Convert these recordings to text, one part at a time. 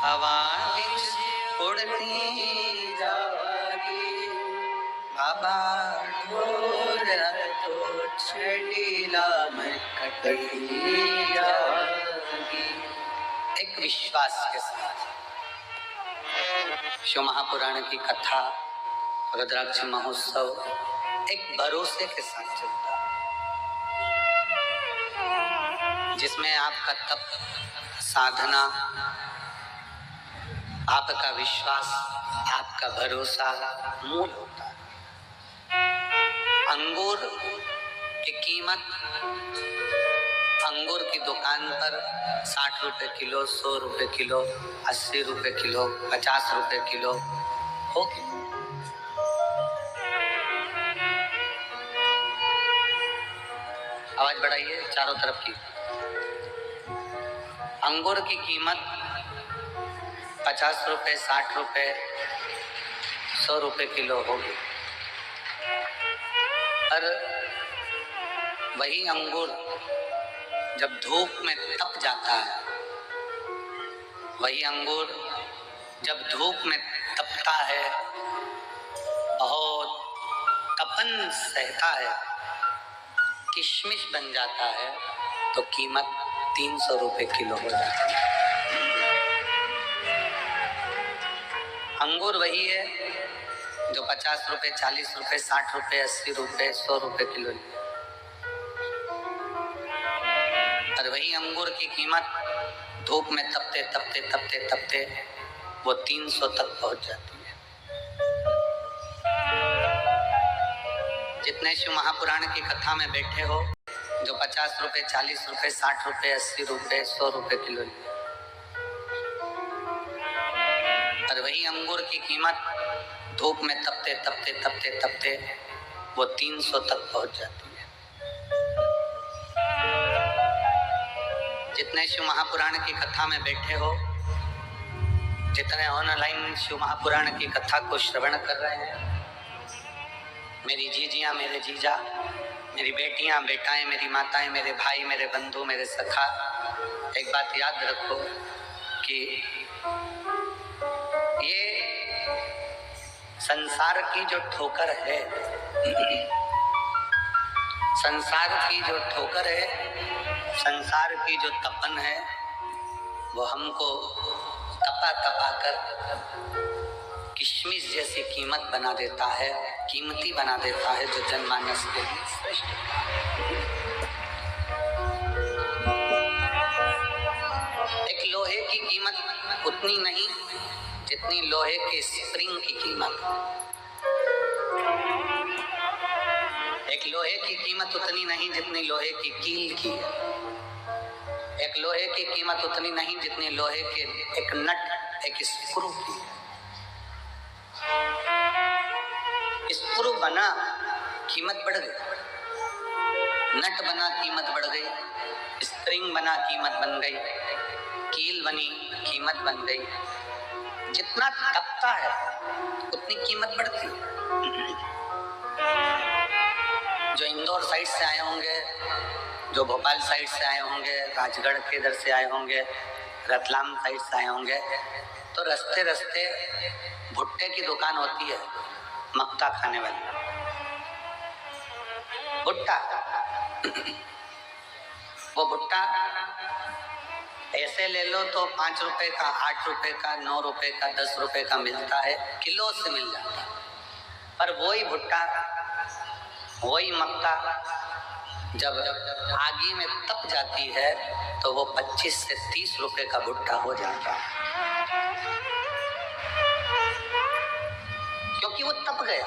हवा उड़ती जागी, बाबा ढोल तो छड़ीला में कटती जागी। एक विश्वास के साथ शिव महापुराण की कथा, रुद्राक्ष महोत्सव एक भरोसे के साथ चलता है, जिसमें आपका तप, साधना, आपका विश्वास, आपका भरोसा मूल होता है। अंगूर की कीमत अंगूर की दुकान पर 60 रुपए किलो, 100 रुपए किलो, 80 रुपए किलो, 50 रुपए किलो होगी। आवाज बढ़ाइए चारों तरफ की। अंगूर की कीमत 50 रुपए, 60 रुपए, 100 रुपए किलो होगी, पर वही अंगूर जब धूप में तप जाता है, वही अंगूर जब धूप में तपता है, बहुत तपन सहता है, किशमिश बन जाता है, तो कीमत 300 रुपए किलो हो जाती है। अंगूर वही है जो 50 रुपए, 40 रुपए, 60 रुपए, 80 रुपए, 100 रुपए किलो है, और वही अंगूर की कीमत धूप में तपते तपते तपते तपते वो 300 तक पहुंच जाती है। जितने शिव महापुराण की कथा में बैठे हो, जो 50 रुपए, 40 रुपए, 60 रुपए, 80 रुपए, 100 रुपए किलो है, और वही अंगूर की कीमत धूप में तपते तपते तपते तपते वो 300 तक पहुंच जाती है। जितने शिव महापुराण की कथा में बैठे हो, जितने ऑनलाइन शिव महापुराण की कथा को श्रवण कर रहे हैं, मेरी जीजियां, मेरे जीजा, मेरी बेटियां, बेटाएं, मेरी माताएं, मेरे भाई, मेरे बंधु, मेरे सखा, एक बात याद रखो कि ये संसार की जो ठोकर है, संसार की जो ठोकर है, संसार की जो तपन है, वो हमको तपा तपा कर किशमिश जैसी कीमत बना देता है, कीमती बना देता है, जो जनमानस के लिए श्रेष्ठ है। एक लोहे की कीमत उतनी नहीं जितनी लोहे के स्प्रिंग की कीमत। एक लोहे की कीमत उतनी नहीं जितनी लोहे की कील की है। एक लोहे की कीमत उतनी नहीं जितनी लोहे के एक नट, एक स्क्रू की है। स्क्रू बना, कीमत बढ़ गई, नट बना, कीमत बढ़ गई, स्प्रिंग बना, कीमत बन गई, कील बनी, कीमत बन गई। जितना तपता है उतनी कीमत बढ़ती है। जो इंदौर साइड से आए होंगे, जो भोपाल साइड से आए होंगे, राजगढ़ के इधर से आए होंगे, रतलाम साइड से आए होंगे, तो रास्ते रास्ते भुट्टे की दुकान होती है, मक्का खाने वाली भुट्टा। वो भुट्टा ऐसे ले लो तो 5 रुपए का, 8 रुपए का, 9 रुपए का, 10 रुपए का मिलता है, किलो से मिल जाता है। पर वही भुट्टा, वही मक्का जब आगी में तप जाती है तो वो 25 से 30 रुपए का भुट्टा हो जाता है, क्योंकि वो तप गया।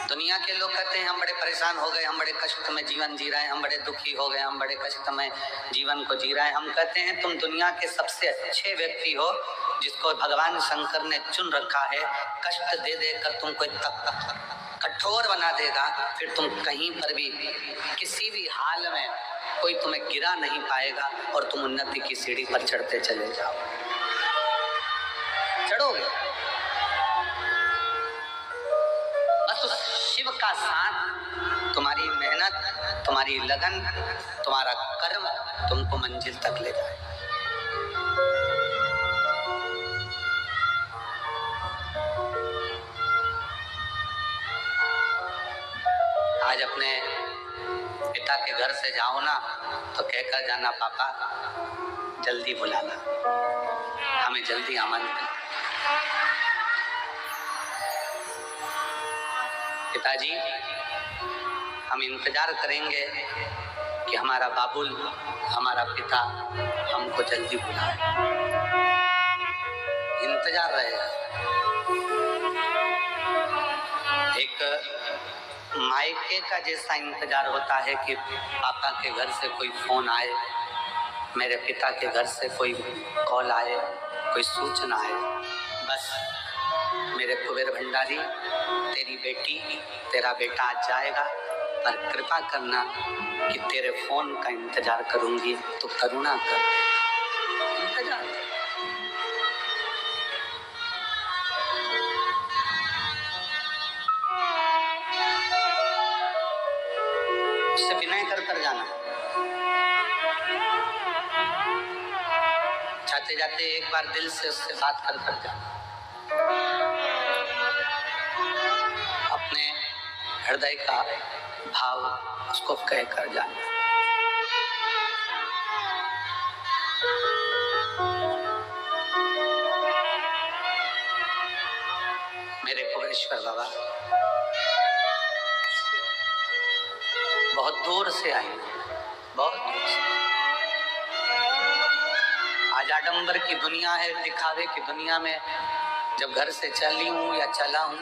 दुनिया के लोग कहते हैं हम बड़े परेशान हो गए, हम बड़े कष्ट में जीवन जी रहे हैं, हम बड़े दुखी हो गए, हम बड़े कष्ट में जीवन को जी रहे हैं। हम कहते हैं तुम दुनिया के सबसे अच्छे व्यक्ति हो, जिसको भगवान शंकर ने चुन रखा है। कष्ट दे देकर तुमको कठोर बना देगा, फिर तुम कहीं पर भी किसी भी हाल में कोई तुम्हें गिरा नहीं पाएगा और तुम उन्नति की सीढ़ी पर चढ़ते चले जाओ, चढ़ोगे। बस उस शिव का साथ, तुम्हारी मेहनत, तुम्हारी लगन, तुम्हारा कर्म तुमको मंजिल तक ले जाए। पिता के घर से जाओ ना तो कहकर जाना, पापा जल्दी बुलाना, हमें जल्दी आमंत्रित। पिताजी हम इंतजार करेंगे कि हमारा बाबुल, हमारा पिता हमको जल्दी बुलाए, इंतजार रहेगा। एक मायके का जैसा इंतजार होता है कि पापा के घर से कोई फोन आए, मेरे पिता के घर से कोई कॉल आए, कोई सूचना आए, बस मेरे कुबेर भंडारी तेरी बेटी, तेरा बेटा आज जाएगा, पर कृपा करना कि तेरे फोन का इंतजार करूंगी, तो करुणा कर इंतजार। उससे विनय कर जाना, जाते जाते एक बार दिल से उससे बात कर जाना, अपने हृदय का भाव उसको कह कर जाना। मेरे कुबेरेश्वर बाबा बहुत दूर से आए, बहुत दूर से। आज आडंबर की दुनिया है, दिखावे की दुनिया में जब घर से चली हूं या चला हूं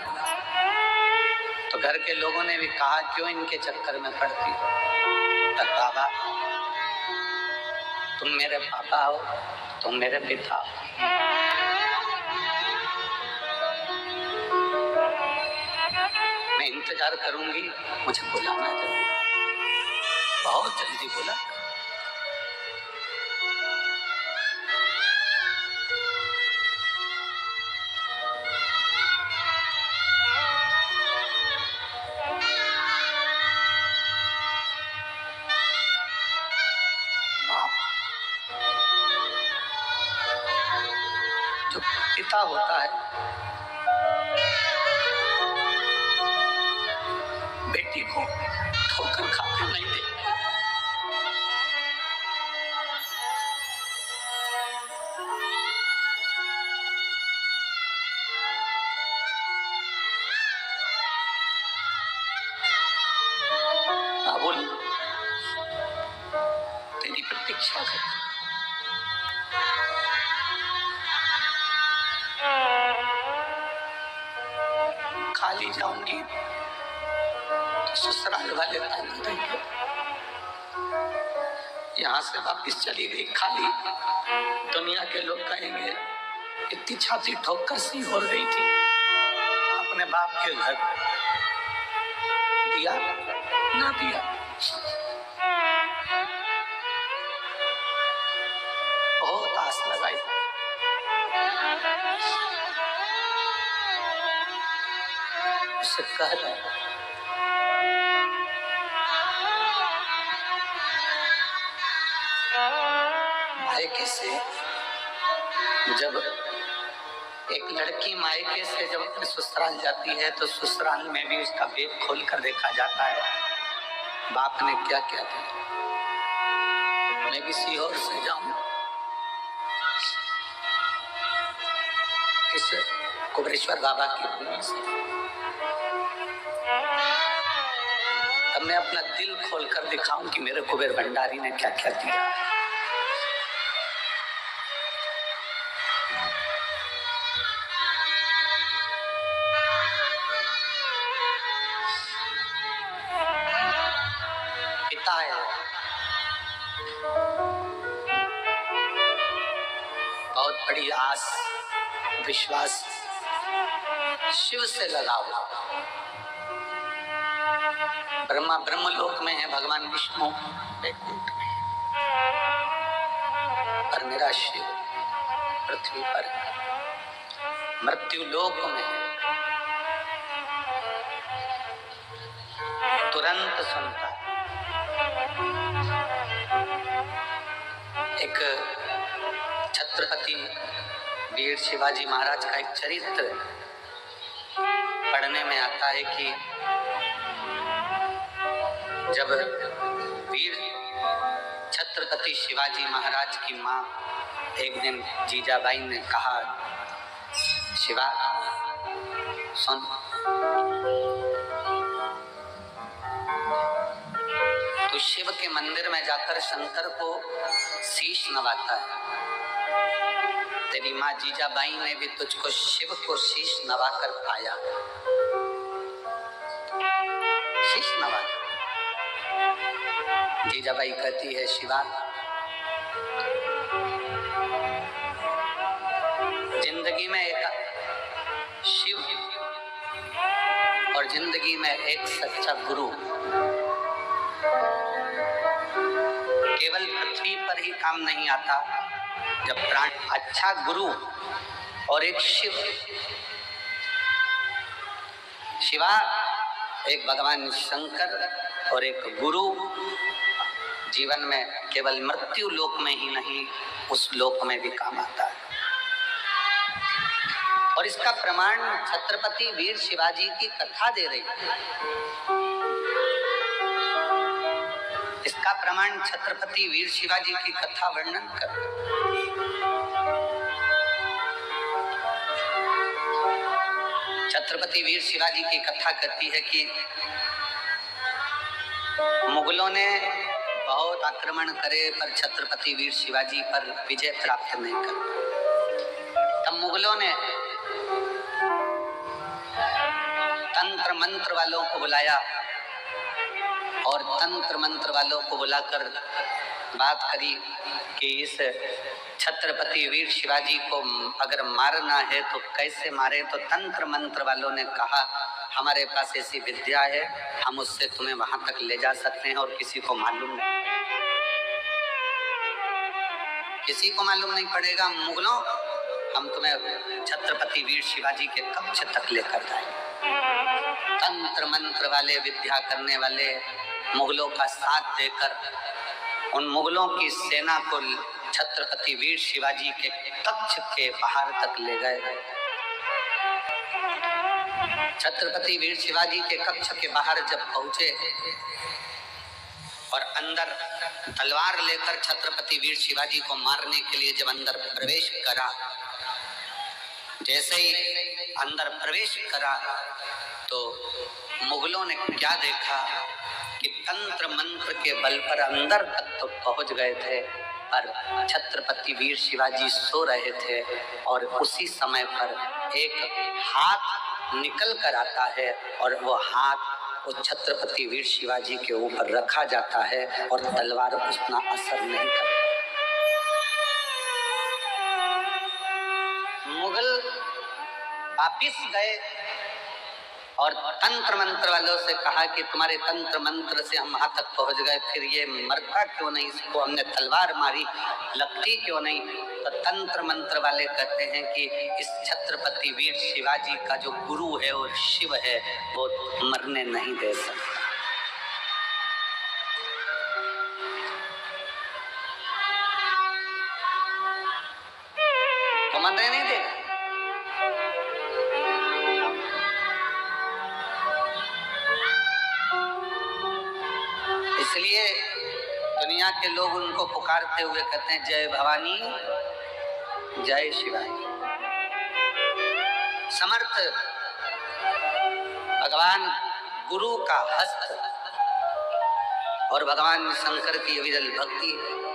तो घर के लोगों ने भी कहा क्यों इनके चक्कर में पड़ती हो। पर बाबा तुम मेरे पापा हो, तुम मेरे पिता हो। मैं इंतजार करूंगी, मुझे बुलाना जरूर, बहुत जल्दी बुला। जो पिता होता है बेटी को ठोकर खाने नहीं देता। बाबुल तेरी प्रतीक्षा कर, खाली जाऊंगी तो ससुराल वाले ताना देंगे, यहाँ से वापिस चली गई खाली, दुनिया के लोग कहेंगे इतनी छाती ठोक कर सी हो गई थी, अपने बाप के घर दिया ना दिया। बहुत आस लगाई, उससे कह रहे मायके से, जब एक लड़की मायके से जब अपने ससुराल जाती है तो ससुराल में भी उसका पेट खोल कर देखा जाता है, बाप ने क्या क्या किया। मैं भी सीहोर से जाऊं, इस कुबेरेश्वर बाबा की भूमि से, तब मैं अपना दिल खोल कर दिखाऊं कि मेरे कुबेर भंडारी ने क्या क्या दिया। पिता है, बहुत बड़ी आस विश्वास शिव से लगाओ। ब्रह्मा ब्रह्मलोक में है, भगवान विष्णु वैकुंठ में, और मेरा शिव पृथ्वी पर मृत्यु लोक में है, तुरंत सुनता। एक छत्रपति वीर शिवाजी महाराज का एक चरित्र पढ़ने में आता है कि जब वीर छत्रपति शिवाजी महाराज की माँ एक दिन जीजाबाई ने कहा, शिवा सुन, तू शिव के मंदिर में जाकर शंकर को शीश नवाता है। तेरी माँ जीजाबाई ने भी तुझको शिव को शीश नवाकर पाया, शीश नवा। जीजाबाई कहती है, शिवा जिंदगी में एक शिव और जिंदगी में एक सच्चा गुरु केवल पृथ्वी पर ही काम नहीं आता। जब प्राण अच्छा गुरु और एक शिव, शिवा एक भगवान शंकर और एक गुरु जीवन में केवल मृत्यु लोक में ही नहीं, उस लोक में भी काम आता है। और इसका प्रमाण छत्रपति वीर शिवाजी की कथा दे रही है। इसका प्रमाण छत्रपति वीर शिवाजी की कथा वर्णन कर। छत्रपति वीर शिवाजी की कथा कहती है कि मुगलों ने बहुत आक्रमण करे पर छत्रपति वीर शिवाजी पर विजय प्राप्त नहीं कर। तब मुगलों ने तंत्र मंत्र वालों को बुलाया और तंत्र मंत्र वालों को बुलाकर बात करी कि इस छत्रपति वीर शिवाजी को अगर मारना है तो कैसे मारे। तो तंत्र मंत्र वालों ने कहा, हमारे पास ऐसी विद्या है, हम उससे तुम्हें वहां तक ले जा सकते हैं और किसी को मालूम नहीं, किसी को मालूम नहीं पड़ेगा। मुगलों, हम तुम्हें छत्रपति वीर शिवाजी के कक्ष तक लेकर जाएंगे। तंत्र मंत्र वाले, विद्या करने वाले मुगलों का साथ देकर उन मुगलों की सेना को छत्रपति वीर शिवाजी के कक्ष के बाहर तक ले गए। छत्रपति वीर शिवाजी के कक्ष के बाहर जब पहुंचे और अंदर तलवार लेकर छत्रपति वीर शिवाजी को मारने के लिए जब अंदर प्रवेश करा, जैसे ही अंदर प्रवेश करा तो मुगलों ने क्या देखा कि तंत्र मंत्र के बल पर अंदर तक तो पहुंच गए थे, पर छत्रपति वीर शिवाजी सो रहे थे और उसी समय पर एक हाथ निकल कर आता है और वो हाथ उस छत्रपति वीर शिवाजी के ऊपर रखा जाता है और तलवार उतना असर नहीं करता। मुगल वापिस गए और तंत्र मंत्र वालों से कहा कि तुम्हारे तंत्र मंत्र से हम वहां तक पहुंच गए, फिर ये मरता क्यों नहीं, इसको हमने तलवार मारी, लगती क्यों नहीं। तो तंत्र मंत्र वाले कहते हैं कि इस छत्रपति वीर शिवाजी का जो गुरु है और शिव है वो मरने नहीं दे सकता। तो मरने नहीं देगा। इसलिए दुनिया के लोग उनको पुकारते हुए कहते हैं, जय भवानी जय शिवाजी। समर्थ भगवान गुरु का हस्त और भगवान शंकर की अविरल भक्ति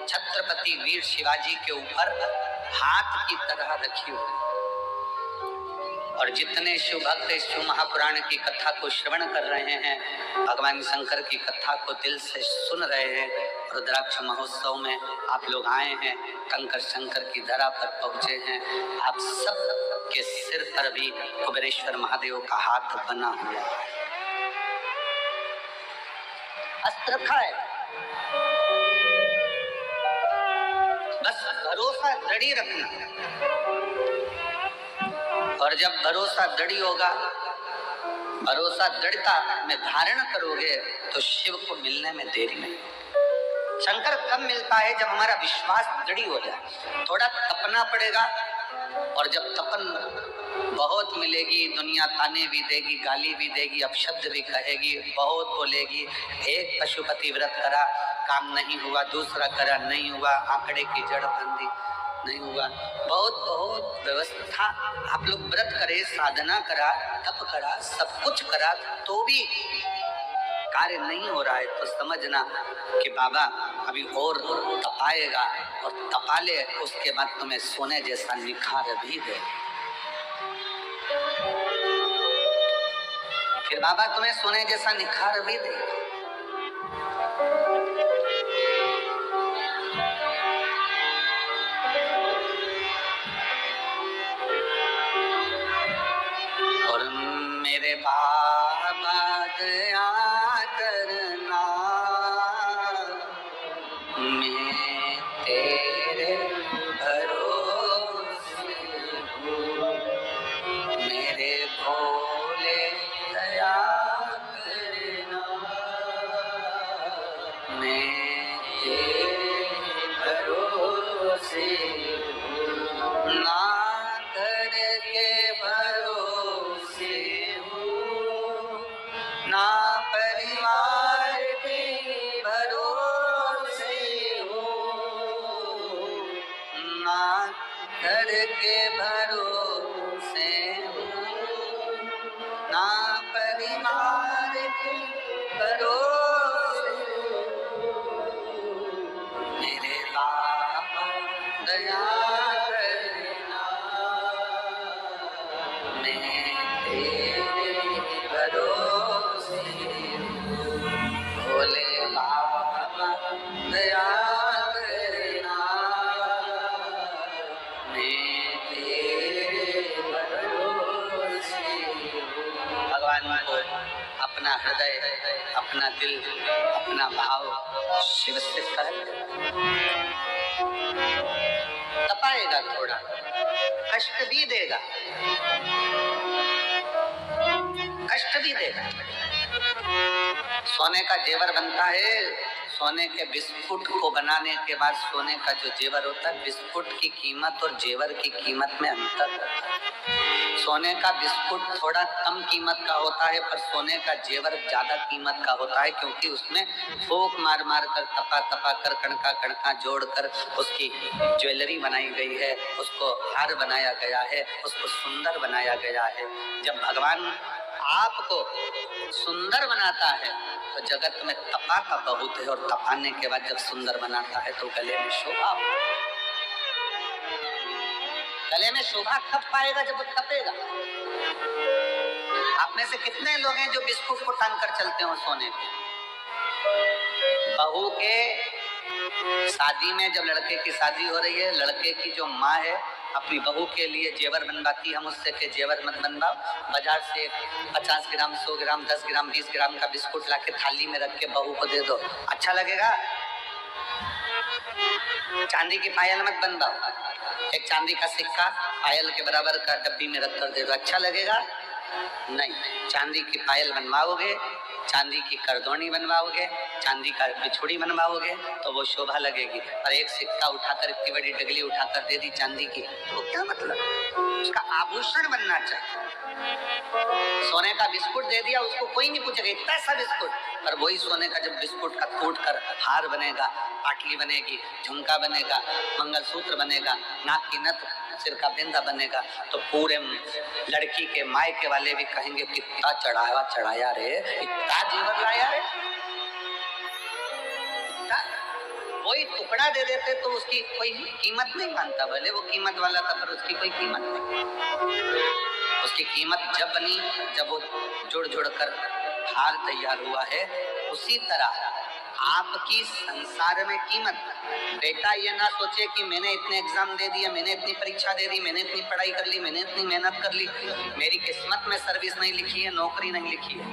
छत्रपति वीर शिवाजी के ऊपर हाथ की तरह रखी हुई। और जितने शिव भक्त शिव महापुराण की कथा को श्रवण कर रहे हैं, भगवान शंकर की कथा को दिल से सुन रहे हैं, रुद्राक्ष महोत्सव में आप लोग आए हैं, कंकर शंकर की धरा पर पहुंचे हैं, आप सब के सिर पर भी कुबेरेश्वर महादेव का हाथ बना हुआ है, अस्त्र रखा है। बस भरोसा दृढ़ रखना, और जब भरोसा दृढ़ होगा, भरोसा दृढ़ता में धारण करोगे तो शिव को मिलने में देरी नहीं। शंकर कब मिलता है? जब हमारा विश्वास दृढ़ हो जाए। थोड़ा तपना पड़ेगा, और जब तपन बहुत मिलेगी, दुनिया ताने भी देगी, गाली भी देगी, अपशब्द भी कहेगी, बहुत बोलेगी। एक पशुपति व्रत करा, काम नहीं हुआ, दूसरा करा नहीं हुआ, आंकड़े की जड़ बांधी नहीं हुआ, बहुत बहुत व्यवस्था। आप लोग व्रत करे, साधना करा, तप करा, सब कुछ करा, तो भी कार्य नहीं हो रहा है तो समझना कि बाबा अभी और तपाएगा, और तपा ले, उसके बाद तुम्हें सोने जैसा निखार भी दे। फिर बाबा तुम्हें सोने जैसा निखार भी दे। और मेरे बाबा दया करना, मैं तेरे भरोसे हूँ, मेरे भोले दया करना, मैं तेरे भरोसे हूँ, ना घर के भरोसे हूँ, ना परिवार के भरोसे हूँ, ना घर के भरोसे हूँ, ना परिवार के भरोसे हूँ, मेरे बाबा दया करना, मैं तेरे भरोसे हूँ, भोले बाबा दया करना, मैं तेरे भरोसे हूँ। भगवान को अपना हृदय, अपना दिल, अपना भाव शिव से कर, तपाएगा, थोड़ा कष्ट भी देगा, कष्ट भी देगा। सोने का जेवर बनता है, सोने के बिस्कुट को बनाने के बाद सोने का जो जेवर होता है, बिस्कुट की कीमत और जेवर की कीमत में अंतर होता है। सोने का बिस्कुट थोड़ा कम कीमत का होता है, पर सोने का जेवर ज्यादा कीमत का होता है, क्योंकि उसमें फूंक मार मार कर, तपा तपा कर, कणका कणका जोड़ कर उसकी ज्वेलरी बनाई गई है, उसको हार बनाया गया है, उसको सुंदर बनाया गया है। जब भगवान आपको सुंदर बनाता है तो जगत में तपा का बहुत है, और तपाने के बाद जब सुंदर बनाता है तो गले में शोभा, गले में शोभा कब पाएगा? जब वो तपेगा। आप में से कितने लोग हैं जो बिस्कुट को टांग कर चलते हो सोने पे? बहू के शादी में जब लड़के की शादी हो रही है, लड़के की जो माँ है अपनी बहू के लिए जेवर बनवाती, हम उससे के जेवर मत बनवाओ, बाजार से 50 ग्राम 100 ग्राम 10 ग्राम 20 ग्राम का बिस्कुट लाके थाली में रख के बहू को दे दो, अच्छा लगेगा? चांदी की पायल मत बनवाओ, एक चांदी का सिक्का पायल के बराबर का डब्बी में रख कर दे दो, अच्छा लगेगा? नहीं, चांदी की पायल बनवाओगे, चांदी की करदोनी बनवाओगे, चांदी का बिछुड़ी बनवाओगे तो वो शोभा लगेगी। और एक सिक्का उठाकर, इतनी बड़ी डगली उठाकर दे दी चांदी की, तो क्या मतलब? उसका आभूषण बनना चाहिए। सोने का बिस्कुट दे दिया, उसको कोई नहीं पूछेगा इतना सा बिस्कुट, पर वही सोने का जब बिस्कुट का टूट कर हार बनेगा, पाटली बनेगी, झुमका बनेगा, मंगलसूत्र बनेगा, नाक की नथ, सिर का बिंदा बनेगा, तो पूरे लड़की के मायके वाले भी कहेंगे कितना चढ़ावा चढ़ाया रे, इतना जेवर लाया रे। वही टुकड़ा दे देते तो उसकी कोई कीमत नहीं मानता, भले वो कीमत वाला था पर उसकी कोई कीमत नहीं। उसकी कीमत जब बनी, जब वो जुड़ जुड़ कर हार तैयार हुआ है। उसी तरह आपकी संसार में कीमत, बेटा ये ना सोचे कि मैंने इतने एग्जाम दे दिए, मैंने इतनी परीक्षा दे दी, मैंने इतनी पढ़ाई कर ली, मैंने इतनी मेहनत कर ली, मेरी किस्मत में सर्विस नहीं लिखी है, नौकरी नहीं लिखी है।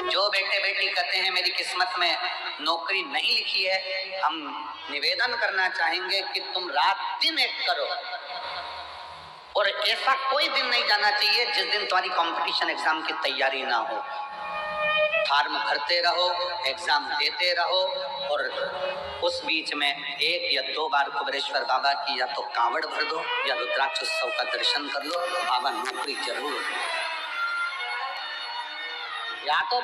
जो बेटे बेटी कहते हैं मेरी किस्मत में नौकरी नहीं लिखी है, हम निवेदन करना चाहेंगे कि तुम रात दिन एक करो, और ऐसा कोई दिन नहीं जाना चाहिए जिस दिन तुम्हारी कंपटीशन एग्जाम की तैयारी ना हो। फॉर्म भरते रहो, एग्जाम देते रहो, और उस बीच में 1 या 2 बार कुबेरेश्वर बाबा की या तो कांवड़ भर दो या रुद्राक्ष उत्सव का दर्शन कर लो, बाबा नौकरी जरूर, या तो